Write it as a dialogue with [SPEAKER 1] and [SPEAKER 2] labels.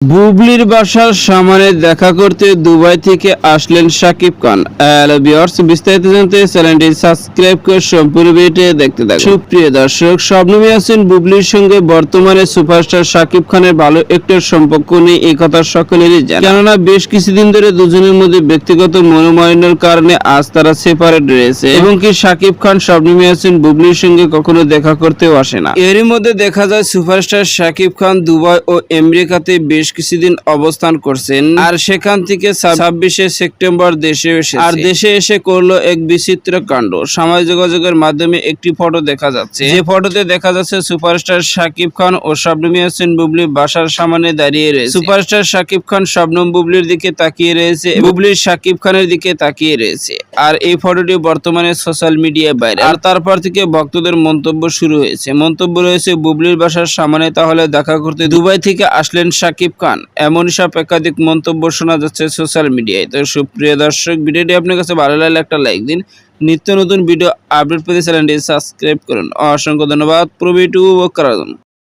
[SPEAKER 1] বুবলির বাসার সামনে দেখা করতে দুবাই থেকে আসলেন শাকিব খান। হ্যালো ভিউয়ার্স, বিস্তারিত জানতে চ্যানেলটি সাবস্ক্রাইব করে সম্পূর্ণ ভিডিওটি দেখতে থাকুন। সুপ্রিয় দর্শক, শবনম ইয়াসমিন বুবলির সঙ্গে বর্তমানে সুপারস্টার শাকিব খানের ভালো একটা সম্পর্ক নেই, এই কথা সকলেরই জানা। কেননা বেশ কিছুদিন ধরে দুজনের মধ্যে ব্যক্তিগত মনোমালিন্যের কারণে আজ তারা সেপারেট রয়েছে এবং কি শাকিব খান শবনম ইয়াসমিন বুবলির সঙ্গে কখনো দেখা করতেও আসে না। এরই মধ্যে দেখা যায় সুপারস্টার শাকিব খান দুবাই ও আমেরিকাতে বেশ কিছুদিন অবস্থান করছেন, আর সেখান থেকে 26শে সেপ্টেম্বর দেশে এসেছে। আর দেশে এসে করলো এক বিচিত্র কাণ্ড। সামাজিক যোগাযোগের মাধ্যমে একটি ফটো দেখা যাচ্ছে, যে ফটোতে দেখা যাচ্ছে সুপারস্টার শাকিব খান ও শবনম ইয়াসমিন বুবলি বাসার সামনে দাঁড়িয়ে রয়েছে। সুপারস্টার শাকিব খান শবনম বুবলির দিকে তাকিয়ে রয়েছে, বুবলির শাকিব খানের দিকে তাকিয়ে রয়েছে। আর এই ফটোটি বর্তমানে সোশ্যাল মিডিয়ায় ভাইরাল। আর তারপর থেকে ভক্তদের মন্তব্য শুরু হয়েছে। মন্তব্য রয়েছে, বুবলির বাসার সামনে তাহলে দেখা করতে দুবাই থেকে আসলেন শাকিব খান, এমন সব একাধিক মন্তব্য শোনা যাচ্ছে সোশ্যাল মিডিয়ায়। তো সুপ্রিয় দর্শক, ভিডিওটি আপনার কাছে ভালো লাগলে একটা লাইক দিন। নিত্য নতুন ভিডিও আপডেট পেতে চ্যানেলটি সাবস্ক্রাইব করুন। অসংখ্য ধন্যবাদ পুরো ভিডিওটি উপভোগ করার জন্য।